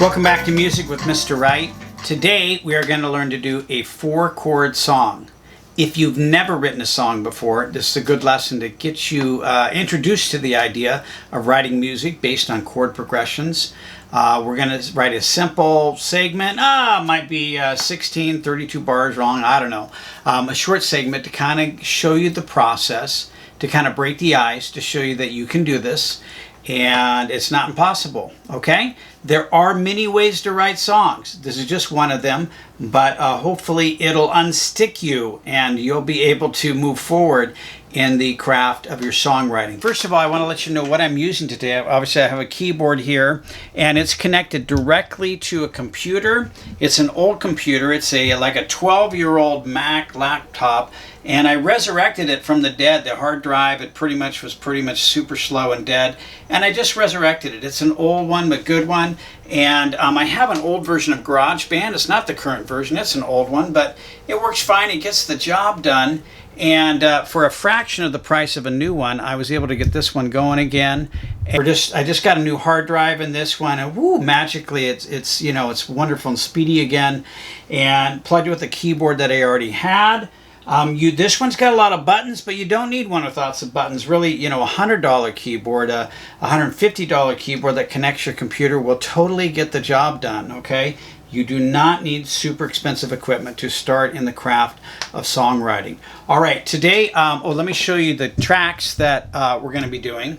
Welcome back to Music with Mr. Wright. Today we are going to learn to do a 4-chord song. If you've never written a song before, this is a good lesson to get you introduced to the idea of writing music based on chord progressions. We're going to write a simple segment. Might be 16, 32 bars long, I don't know. A short segment to kind of show you the process, to kind of break the ice, to show you that you can do this. And it's not impossible, okay? There are many ways to write songs. This is just one of them, but hopefully it'll unstick you and you'll be able to move forward in the craft of your songwriting. First of all, I want to let you know what I'm using today. Obviously, I have a keyboard here, and it's connected directly to a computer. It's an old computer. It's like a 12-year-old Mac laptop, and I resurrected it from the dead. The hard drive, it was pretty much super slow and dead, and I just resurrected it. It's an old one, but good one, and I have an old version of GarageBand. It's not the current version. It's an old one, but it works fine. It gets the job done. And for a fraction of the price of a new one, I was able to get this one going again. And I just got a new hard drive in this one, and woo, magically it's wonderful and speedy again. And plugged it with a keyboard that I already had. This one's got a lot of buttons, but you don't need one with lots of buttons. Really, a $100 keyboard, a $150 keyboard that connects your computer will totally get the job done. Okay. You do not need super expensive equipment to start in the craft of songwriting. All right, today, let me show you the tracks that we're going to be doing.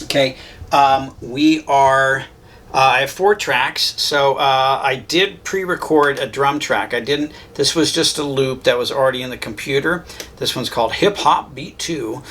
Okay, I have 4 tracks, so I did pre-record a drum track. This was just a loop that was already in the computer. This one's called Hip Hop Beat 2 in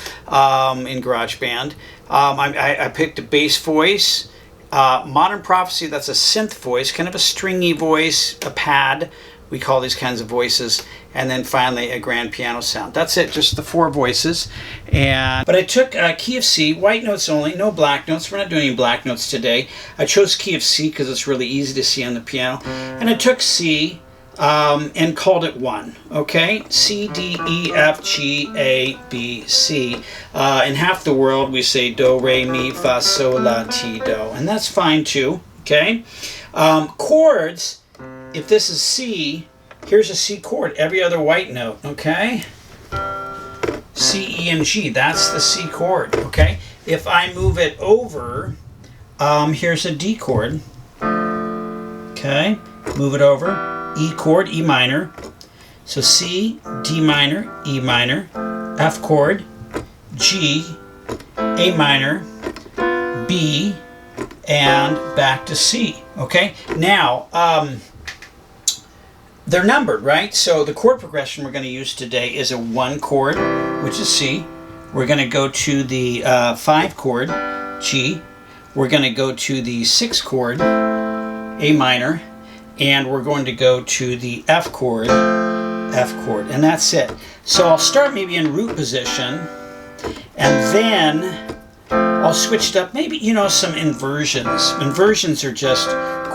GarageBand. I picked a bass voice. Modern Prophecy, that's a synth voice, kind of a stringy voice, a pad. We call these kinds of voices. And then finally a grand piano sound. That's it, just the 4 voices. But I took key of C, white notes only, no black notes. We're not doing any black notes today. I chose key of C because it's really easy to see on the piano. And I took C and called it 1, okay? C, D, E, F, G, A, B, C. In half the world, we say do, re, mi, fa, sol, la, ti, do. And that's fine too, okay? Chords, if this is C, here's a C chord, every other white note, okay? C, E, and G, that's the C chord, okay? If I move it over, here's a D chord, okay? Move it over. E chord, E minor. So C, D minor, E minor, F chord, G, A minor, B, and back to C. Okay? Now, they're numbered, right? So the chord progression we're going to use today is a 1 chord, which is C. We're going to go to the 5 chord, G. We're going to go to the 6 chord, A minor. And we're going to go to the F chord, and that's it. So I'll start maybe in root position, and then I'll switch it up, maybe, some inversions. Inversions are just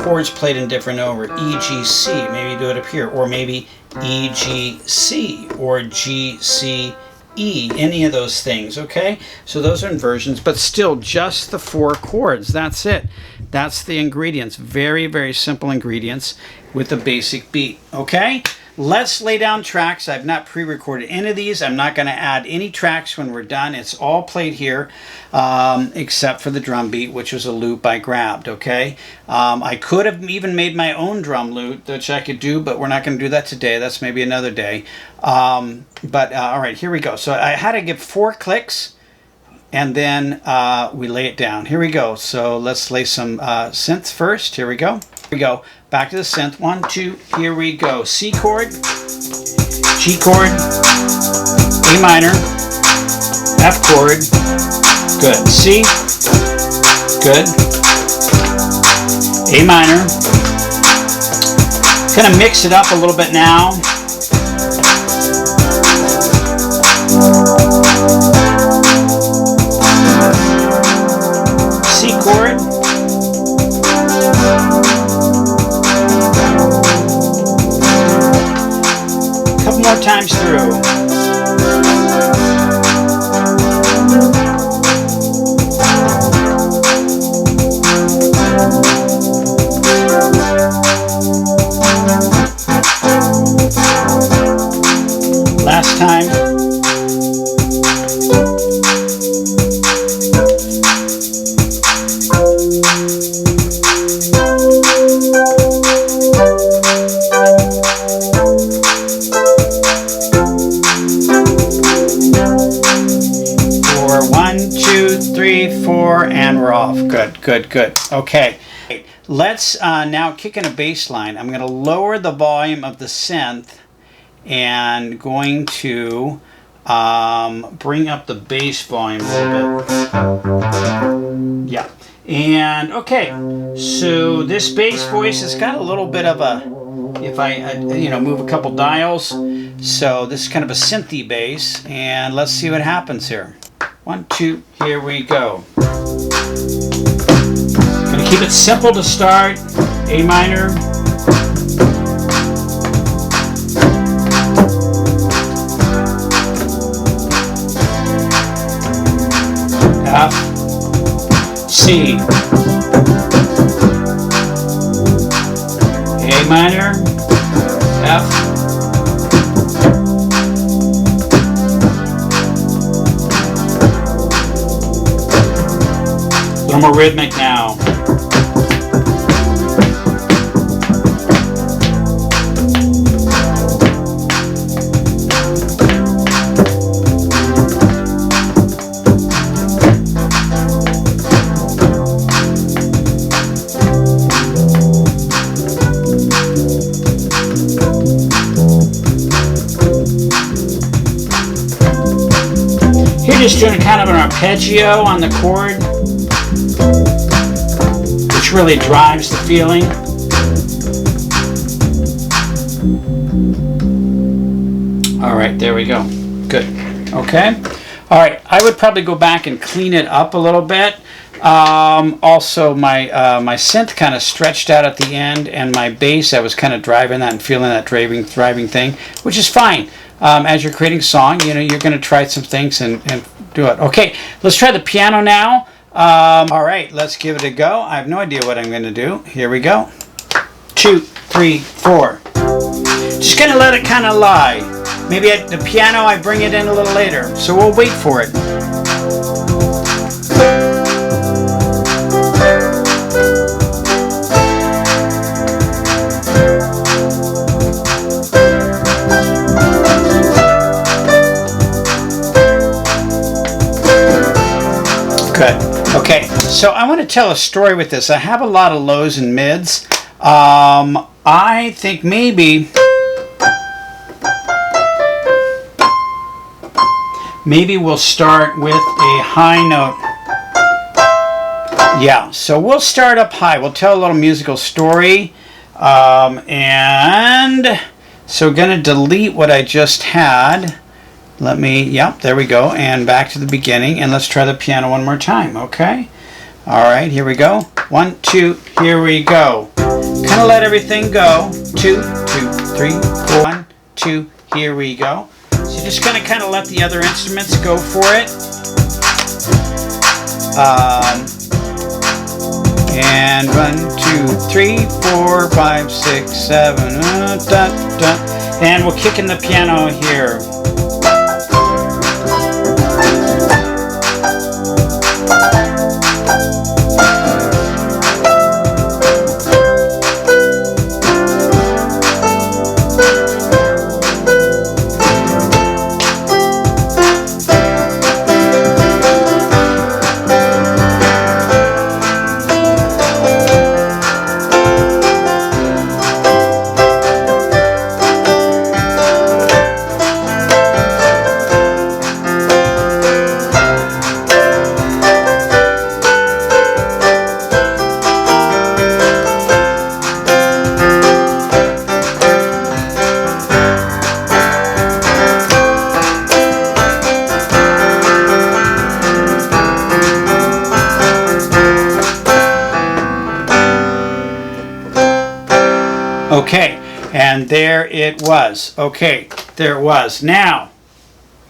chords played in different order. E, G, C, maybe do it up here, or maybe E, G, C, or G, C, E, any of those things, okay? So those are inversions, but still just the 4 chords. That's it. That's the ingredients. Very, very simple ingredients with a basic beat, okay? Let's lay down tracks. I've not pre-recorded any of these. I'm not going to add any tracks when we're done. It's all played here except for the drum beat, which was a loop I grabbed, okay? I could have even made my own drum loop, which I could do, but we're not going to do that today. That's maybe another day. All right, here we go. So I had to give 4 clicks, and then we lay it down. Here we go. So let's lay some synth first. Here we go. Here we go. Back to the synth. 1, 2, here we go. C chord, G chord, A minor, F chord, good. C, good. A minor. Kind of mix it up a little bit now. C chord. A couple more times through. 3, 4, and we're off. Good, good, good. Okay. Let's now kick in a bass line. I'm going to lower the volume of the synth and going to bring up the bass volume a little bit. Yeah. And okay, so this bass voice has got a little bit of a, if I move a couple dials, so this is kind of a synthy bass, and let's see what happens here. 1, 2, here we go. Gonna keep it simple to start. A minor. F, C, A minor, F, a little more rhythmic now. Just doing kind of an arpeggio on the chord, which really drives the feeling. All right, there we go. Good. Okay. All right, I would probably go back and clean it up a little bit. Also, my synth kind of stretched out at the end, and my bass, I was kind of driving that and feeling that driving thing, which is fine. As you're creating a song, you're going to try some things and do it. Okay, let's try the piano now. All right, let's give it a go. I have no idea what I'm going to do. Here we go. 2, 3, 4. Just going to let it kind of lie. Maybe at the piano I bring it in a little later, so we'll wait for it. Good. Okay, so I want to tell a story with this. I have a lot of lows and mids. I think maybe we'll start with a high note. Yeah, so we'll start up high. We'll tell a little musical story. And so we're going to delete what I just had. Yep, there we go, and back to the beginning, and let's try the piano one more time, okay? All right, here we go. 1, 2, here we go. Kind of let everything go. 2, 2, 3, 4. 1, 2, here we go. So you're just going to kind of let the other instruments go for it. And 1, 2, 3, 4, 5, 6, 7. And we'll kick in the piano here. Okay, and there it was. Okay, there it was. Now,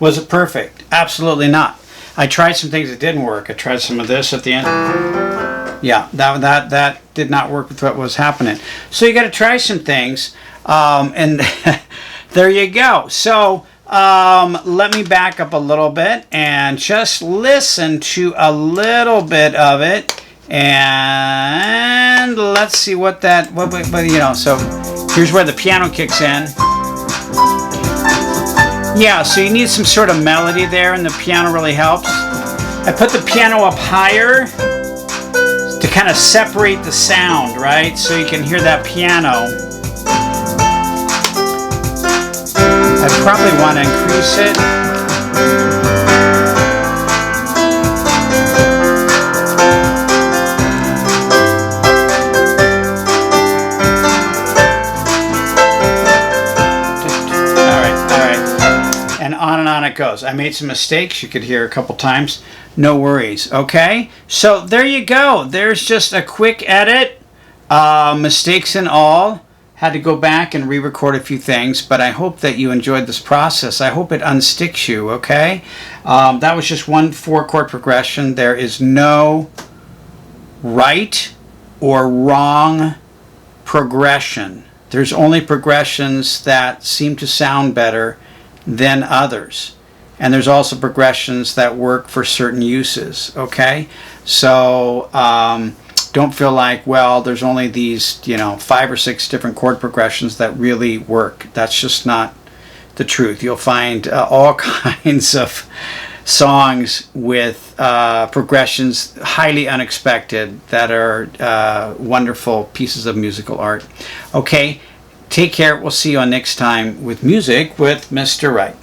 was it perfect? Absolutely not. I tried some things that didn't work. I tried some of this at the end. Yeah, that did not work with what was happening. So you got to try some things, and there you go. So let me back up a little bit and just listen to a little bit of it. And let's see what so here's where the piano kicks in. Yeah, so you need some sort of melody there, and the piano really helps. I put the piano up higher to kind of separate the sound, right? So you can hear that piano. I probably want to increase it. And on it goes. I made some mistakes. You could hear a couple times. No worries. Okay? So there you go. There's just a quick edit. Mistakes and all. Had to go back and re-record a few things, but I hope that you enjoyed this process. I hope it unsticks you, okay? That was just one 4-chord progression. There is no right or wrong progression. There's only progressions that seem to sound better than others. And there's also progressions that work for certain uses, okay? So don't feel like, well, there's only these, 5 or 6 different chord progressions that really work. That's just not the truth. You'll find all kinds of songs with progressions highly unexpected that are wonderful pieces of musical art. Okay, take care. We'll see you on next time with Music with Mr. Wright.